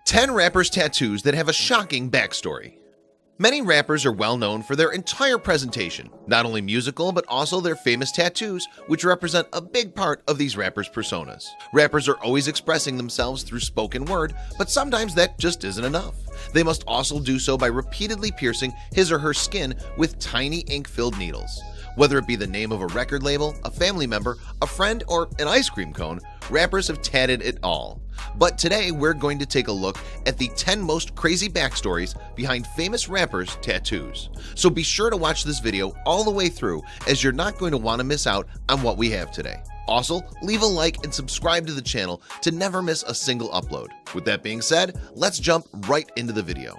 10 rappers' tattoos that have a shocking backstory. Many rappers are well known for their entire presentation, not only musical but also their famous tattoos, which represent a big part of these rappers' personas. Rappers are always expressing themselves through spoken word, but sometimes that just isn't enough. They must also do so by repeatedly piercing his or her skin with tiny ink-filled needles. Whether it be the name of a record label, a family member, a friend, or an ice cream cone, rappers have tatted it all. But today we're going to take a look at the 10 most crazy backstories behind famous rappers' tattoos. So be sure to watch this video all the way through, as you're not going to want to miss out on what we have today. Also, leave a like and subscribe to the channel to never miss a single upload. With that being said, let's jump right into the video.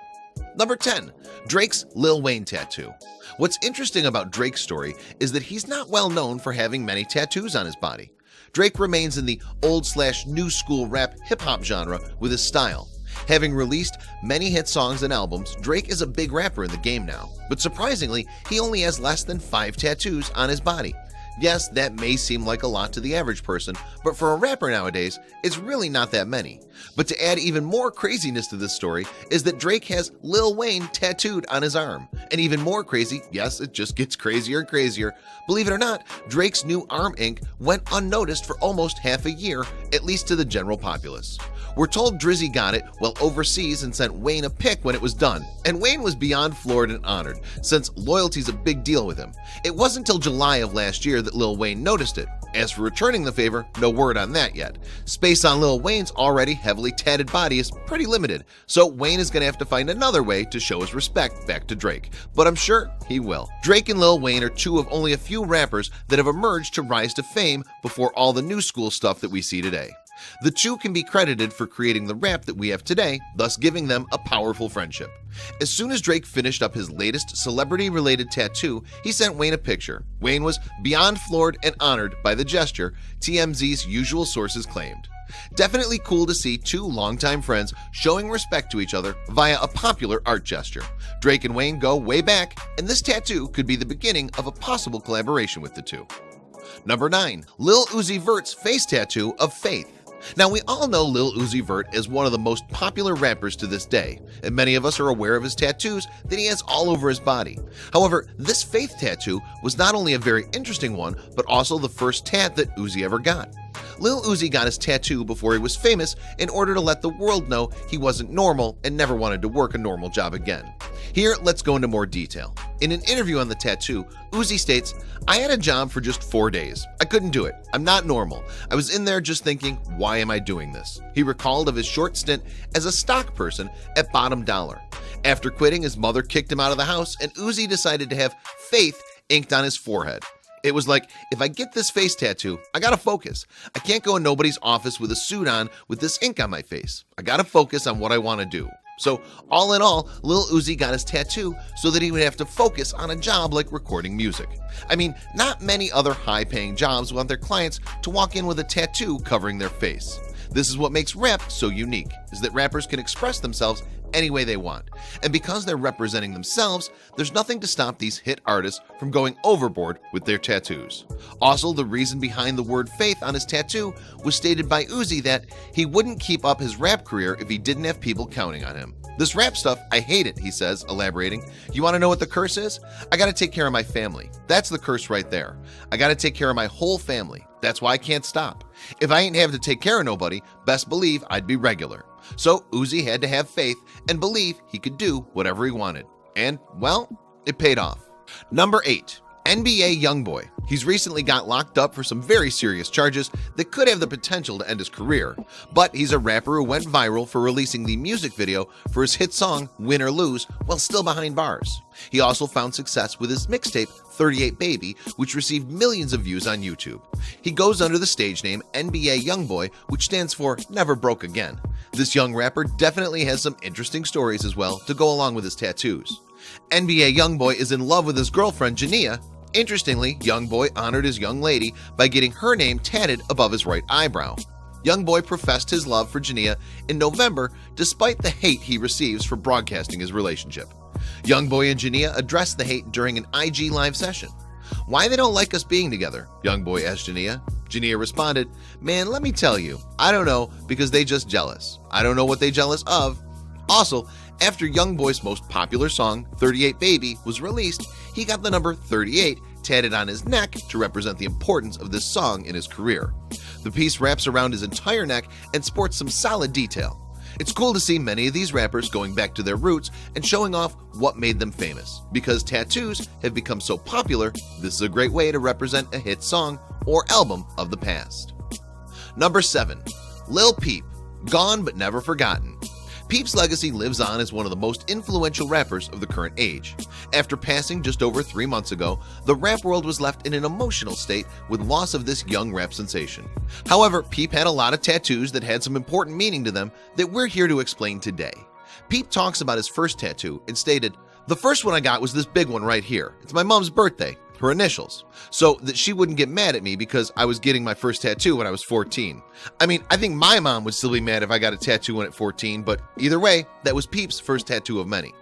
Number 10. Drake's Lil Wayne tattoo. What's interesting about Drake's story is that he's not well known for having many tattoos on his body. Drake remains in the old/new school rap hip-hop genre with his style. Having released many hit songs and albums, Drake is a big rapper in the game now, but surprisingly, he only has less than 5 tattoos on his body. Yes, that may seem like a lot to the average person, but for a rapper nowadays, it's really not that many. But to add even more craziness to this story is that Drake has Lil Wayne tattooed on his arm. And even more crazy, yes, it just gets crazier and crazier, believe it or not, Drake's new arm ink went unnoticed for almost half a year, at least to the general populace. We're told Drizzy got it while overseas and sent Wayne a pic when it was done, and Wayne was beyond floored and honored, since loyalty's a big deal with him. It wasn't until July of last year that Lil Wayne noticed it. As for returning the favor, no word on that yet. Space on Lil Wayne's already heavily tatted body is pretty limited, so Wayne is gonna have to find another way to show his respect back to Drake, but I'm sure he will. Drake and Lil Wayne are two of only a few rappers that have emerged to rise to fame before all the new school stuff that we see today. The two can be credited for creating the rap that we have today, thus giving them a powerful friendship. As soon as Drake finished up his latest celebrity-related tattoo, he sent Wayne a picture. Wayne was beyond floored and honored by the gesture, TMZ's usual sources claimed. Definitely cool to see two longtime friends showing respect to each other via a popular art gesture. Drake and Wayne go way back, and this tattoo could be the beginning of a possible collaboration with the two. Number 9. Lil Uzi Vert's face tattoo of faith. Now, we all know Lil Uzi Vert is one of the most popular rappers to this day, and many of us are aware of his tattoos that he has all over his body. However, this faith tattoo was not only a very interesting one, but also the first tat that Uzi ever got. Lil Uzi got his tattoo before he was famous in order to let the world know he wasn't normal and never wanted to work a normal job again. Here, let's go into more detail. In an interview on the tattoo, Uzi states, "I had a job for just 4 days. I couldn't do it. I'm not normal. I was in there just thinking, why am I doing this?" He recalled of his short stint as a stock person at Bottom Dollar. After quitting, his mother kicked him out of the house, and Uzi decided to have faith inked on his forehead. It was like, if I get this face tattoo, I gotta focus. I can't go in nobody's office with a suit on with this ink on my face. I gotta focus on what I want to do. So all in all, Lil Uzi got his tattoo so that he would have to focus on a job like recording music. I mean, not many other high-paying jobs want their clients to walk in with a tattoo covering their face. This is what makes rap so unique, is that rappers can express themselves any way they want. And because they're representing themselves, there's nothing to stop these hit artists from going overboard with their tattoos. Also, the reason behind the word faith on his tattoo was stated by Uzi that he wouldn't keep up his rap career if he didn't have people counting on him. "This rap stuff, I hate it," he says, elaborating. "You want to know what the curse is? I got to take care of my family. That's the curse right there. I got to take care of my whole family. That's why I can't stop. If I ain't have to take care of nobody, best believe I'd be regular." So Uzi had to have faith and believe he could do whatever he wanted. And, well, it paid off. Number 8. NBA Youngboy. He's recently got locked up for some very serious charges that could have the potential to end his career, but he's a rapper who went viral for releasing the music video for his hit song Win or Lose while still behind bars. He also found success with his mixtape 38 Baby, which received millions of views on YouTube. He goes under the stage name NBA Youngboy, which stands for Never Broke Again. This young rapper definitely has some interesting stories as well to go along with his tattoos. NBA Youngboy is in love with his girlfriend Jania. Interestingly, Youngboy honored his young lady by getting her name tatted above his right eyebrow. Youngboy professed his love for Jania in November despite the hate he receives for broadcasting his relationship. Youngboy and Jania addressed the hate during an IG live session. "Why they don't like us being together?" Youngboy asked Jania. Jania responded, "Man, let me tell you, I don't know because they just jealous. I don't know what they jealous of." Also, after YoungBoy's most popular song, 38 Baby, was released, he got the number 38 tatted on his neck to represent the importance of this song in his career. The piece wraps around his entire neck and sports some solid detail. It's cool to see many of these rappers going back to their roots and showing off what made them famous. Because tattoos have become so popular, this is a great way to represent a hit song or album of the past. Number 7. Lil Peep, Gone But Never Forgotten. Peep's legacy lives on as one of the most influential rappers of the current age. After passing just over 3 months ago, the rap world was left in an emotional state with loss of this young rap sensation. However, Peep had a lot of tattoos that had some important meaning to them that we're here to explain today. Peep talks about his first tattoo and stated, "The first one I got was this big one right here. It's my mom's birthday, her initials, so that she wouldn't get mad at me because I was getting my first tattoo when I was 14. I mean, I think my mom would still be mad if I got a tattoo when at 14, but either way, that was Peep's first tattoo of many."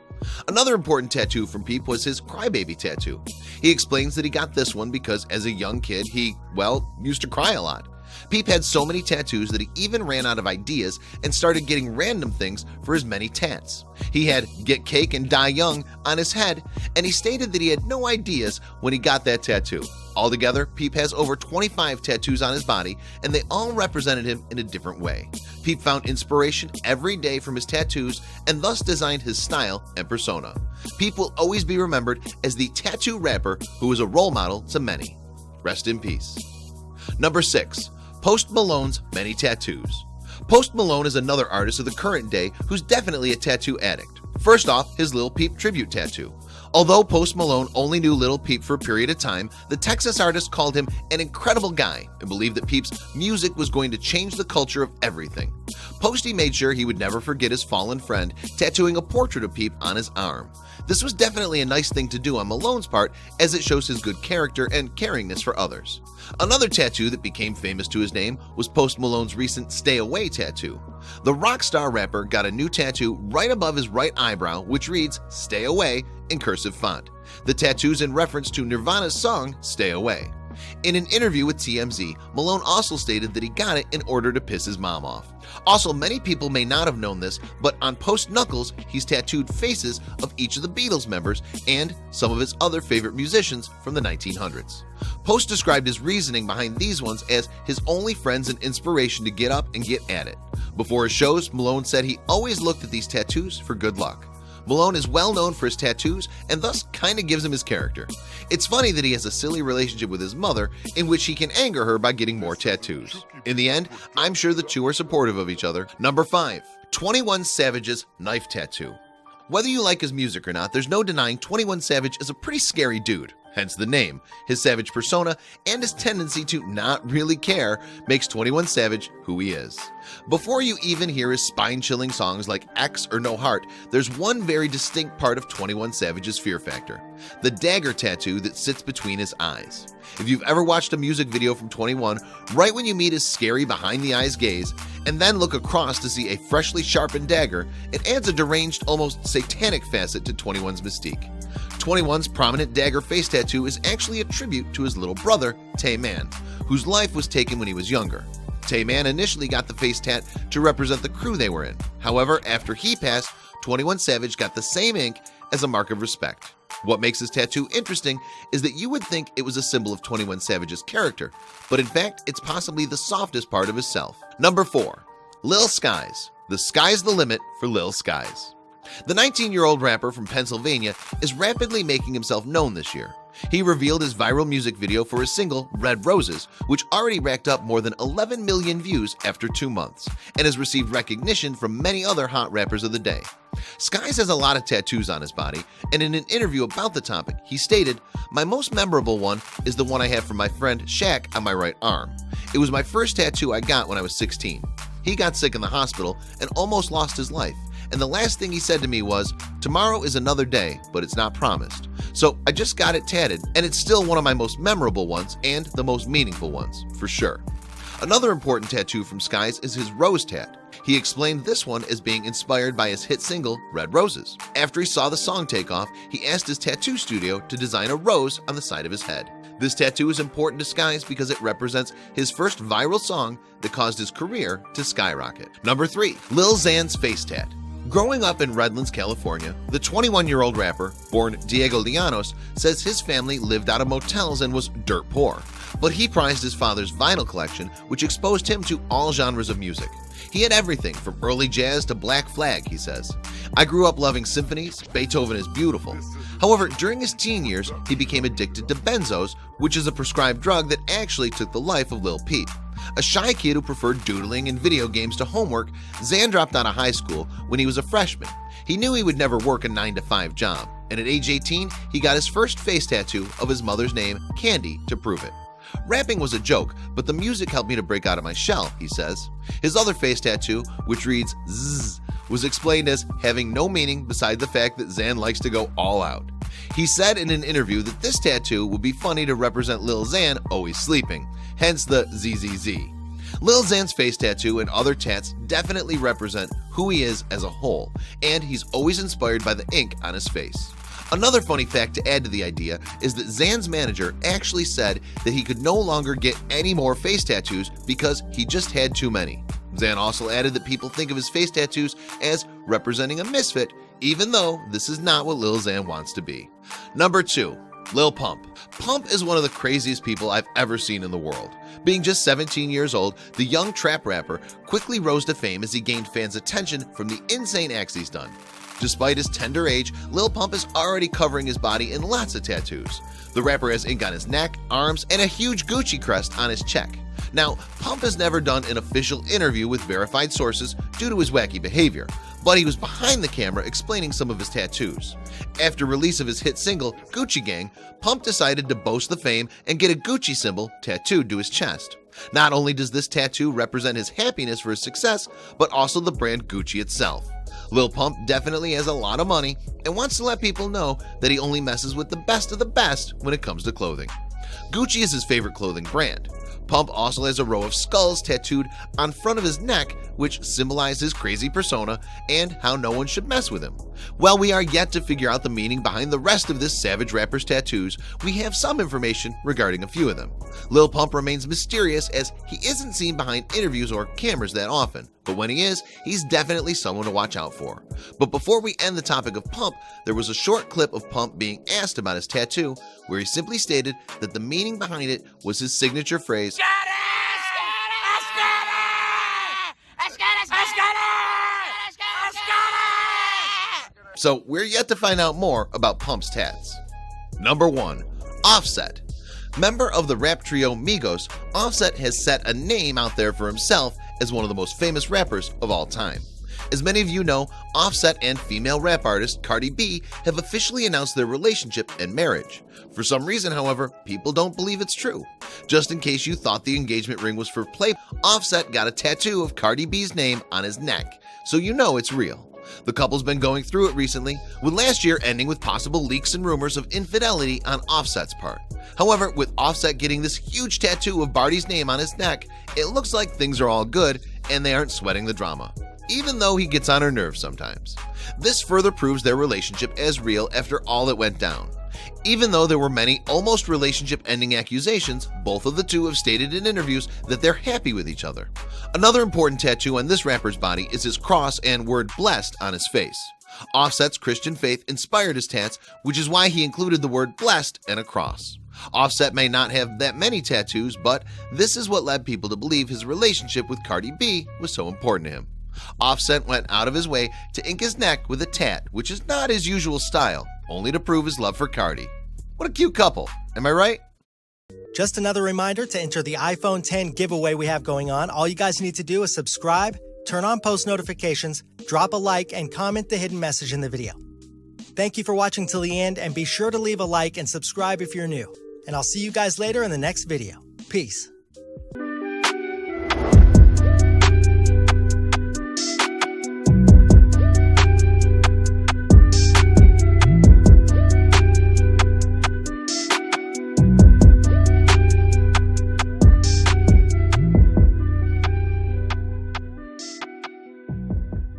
Another important tattoo from Peep was his crybaby tattoo. He explains that he got this one because as a young kid, he, well, used to cry a lot. Peep had so many tattoos that he even ran out of ideas and started getting random things for his many tats. He had "Get Cake and Die Young" on his head, and he stated that he had no ideas when he got that tattoo. Altogether, Peep has over 25 tattoos on his body, and they all represented him in a different way. Peep found inspiration every day from his tattoos and thus designed his style and persona. Peep will always be remembered as the tattoo rapper who was a role model to many. Rest in peace. Number 6. Post Malone's many tattoos. Post Malone is another artist of the current day who's definitely a tattoo addict. First off, his Lil Peep tribute tattoo. Although Post Malone only knew Lil Peep for a period of time, the Texas artist called him an incredible guy and believed that Peep's music was going to change the culture of everything. Posty made sure he would never forget his fallen friend, tattooing a portrait of Peep on his arm. This was definitely a nice thing to do on Malone's part, as it shows his good character and caringness for others. Another tattoo that became famous to his name was Post Malone's recent Stay Away tattoo. The rockstar rapper got a new tattoo right above his right eyebrow, which reads "Stay Away" in cursive font. The tattoo's in reference to Nirvana's song Stay Away. In an interview with TMZ, Malone also stated that he got it in order to piss his mom off. Also, many people may not have known this, but on Post's knuckles, he's tattooed faces of each of the Beatles members and some of his other favorite musicians from the 1900s. Post described his reasoning behind these ones as his only friends and inspiration to get up and get at it. Before his shows, Malone said he always looked at these tattoos for good luck. Malone is well known for his tattoos and thus kinda gives him his character. It's funny that he has a silly relationship with his mother in which he can anger her by getting more tattoos. In the end, I'm sure the two are supportive of each other. Number 5. 21 Savage's knife tattoo. Whether you like his music or not, there's no denying 21 Savage is a pretty scary dude. Hence the name. His savage persona and his tendency to not really care makes 21 Savage who he is. Before you even hear his spine-chilling songs like X or No Heart, there's one very distinct part of 21 Savage's fear factor: the dagger tattoo that sits between his eyes. If you've ever watched a music video from 21, right when you meet his scary behind-the-eyes gaze and then look across to see a freshly sharpened dagger, it adds a deranged, almost satanic facet to 21's mystique. 21's prominent dagger face tattoo is actually a tribute to his little brother, Tay Man, whose life was taken when he was younger. Tay Man initially got the face tat to represent the crew they were in. However, after he passed, 21 Savage got the same ink as a mark of respect. What makes this tattoo interesting is that you would think it was a symbol of 21 Savage's character, but in fact, it's possibly the softest part of his self. Number 4. Lil Skies. The sky's the limit for Lil Skies. The 19-year-old rapper from Pennsylvania is rapidly making himself known this year. He revealed his viral music video for his single Red Roses, which already racked up more than 11 million views after 2 months, and has received recognition from many other hot rappers of the day. Skies has a lot of tattoos on his body, and in an interview about the topic, he stated, "My most memorable one is the one I have from my friend Shaq on my right arm. It was my first tattoo I got when I was 16. He got sick in the hospital and almost lost his life. And the last thing he said to me was, 'Tomorrow is another day, but it's not promised.' So I just got it tatted, and it's still one of my most memorable ones and the most meaningful ones, for sure." Another important tattoo from Skies is his rose tat. He explained this one as being inspired by his hit single, Red Roses. After he saw the song take off, he asked his tattoo studio to design a rose on the side of his head. This tattoo is important to Skies because it represents his first viral song that caused his career to skyrocket. Number 3. Lil Zans face tat. Growing up in Redlands, California, the 21-year-old rapper, born Diego Llanos, says his family lived out of motels and was dirt poor. But he prized his father's vinyl collection, which exposed him to all genres of music. He had everything from early jazz to Black Flag, he says. I grew up loving symphonies. Beethoven is beautiful. However, during his teen years, he became addicted to benzos, which is a prescribed drug that actually took the life of Lil Peep. A shy kid who preferred doodling and video games to homework, Zan dropped out of high school when he was a freshman. He knew he would never work a 9-to-5 job, and at age 18, he got his first face tattoo of his mother's name, Candy, to prove it. Rapping was a joke, but the music helped me to break out of my shell, he says. His other face tattoo, which reads Zzz, was explained as having no meaning beside the fact that Zan likes to go all out. He said in an interview that this tattoo would be funny to represent Lil Zan always sleeping, hence the ZZZ. Lil Zan's face tattoo and other tats definitely represent who he is as a whole, and he's always inspired by the ink on his face. Another funny fact to add to the idea is that Zan's manager actually said that he could no longer get any more face tattoos because he just had too many. Zan also added that people think of his face tattoos as representing a misfit, even though this is not what Lil Zan wants to be. Number 2. Lil Pump. Pump is one of the craziest people I've ever seen in the world. Being just 17 years old, the young trap rapper quickly rose to fame as he gained fans' attention from the insane acts he's done. Despite his tender age, Lil Pump is already covering his body in lots of tattoos. The rapper has ink on his neck, arms, and a huge Gucci crest on his check. Now, Pump has never done an official interview with verified sources due to his wacky behavior, but he was behind the camera explaining some of his tattoos. After release of his hit single, Gucci Gang, Pump decided to boast the fame and get a Gucci symbol tattooed to his chest. Not only does this tattoo represent his happiness for his success, but also the brand Gucci itself. Lil Pump definitely has a lot of money and wants to let people know that he only messes with the best of the best when it comes to clothing. Gucci is his favorite clothing brand. Pump also has a row of skulls tattooed on front of his neck, which symbolize his crazy persona and how no one should mess with him. While we are yet to figure out the meaning behind the rest of this savage rapper's tattoos, we have some information regarding a few of them. Lil Pump remains mysterious as he isn't seen behind interviews or cameras that often, but when he is, he's definitely someone to watch out for. But before we end the topic of Pump, there was a short clip of Pump being asked about his tattoo, where he simply stated that the meaning behind it was his signature phrase, so we're yet to find out more about Pump's tats. Number 1. Offset. Member of the rap trio Migos, Offset has set a name out there for himself as one of the most famous rappers of all time. As many of you know, Offset and female rap artist Cardi B have officially announced their relationship and marriage. For some reason, however, people don't believe it's true. Just in case you thought the engagement ring was for play, Offset got a tattoo of Cardi B's name on his neck, so you know it's real. The couple's been going through it recently, with last year ending with possible leaks and rumors of infidelity on Offset's part. However, with Offset getting this huge tattoo of Barty's name on his neck, it looks like things are all good and they aren't sweating the drama, even though he gets on her nerves sometimes. This further proves their relationship as real after all that went down. Even though there were many almost relationship-ending accusations, both of the two have stated in interviews that they're happy with each other. Another important tattoo on this rapper's body is his cross and word blessed on his face. Offset's Christian faith inspired his tats, which is why he included the word blessed and a cross. Offset may not have that many tattoos, but this is what led people to believe his relationship with Cardi B was so important to him. Offset went out of his way to ink his neck with a tat, which is not his usual style, only to prove his love for Cardi. What a cute couple, am I right? Just another reminder to enter the iPhone 10 giveaway we have going on. All you guys need to do is subscribe, turn on post notifications, drop a like, and comment the hidden message in the video. Thank you for watching till the end, and be sure to leave a like and subscribe if you're new. And I'll see you guys later in the next video. Peace.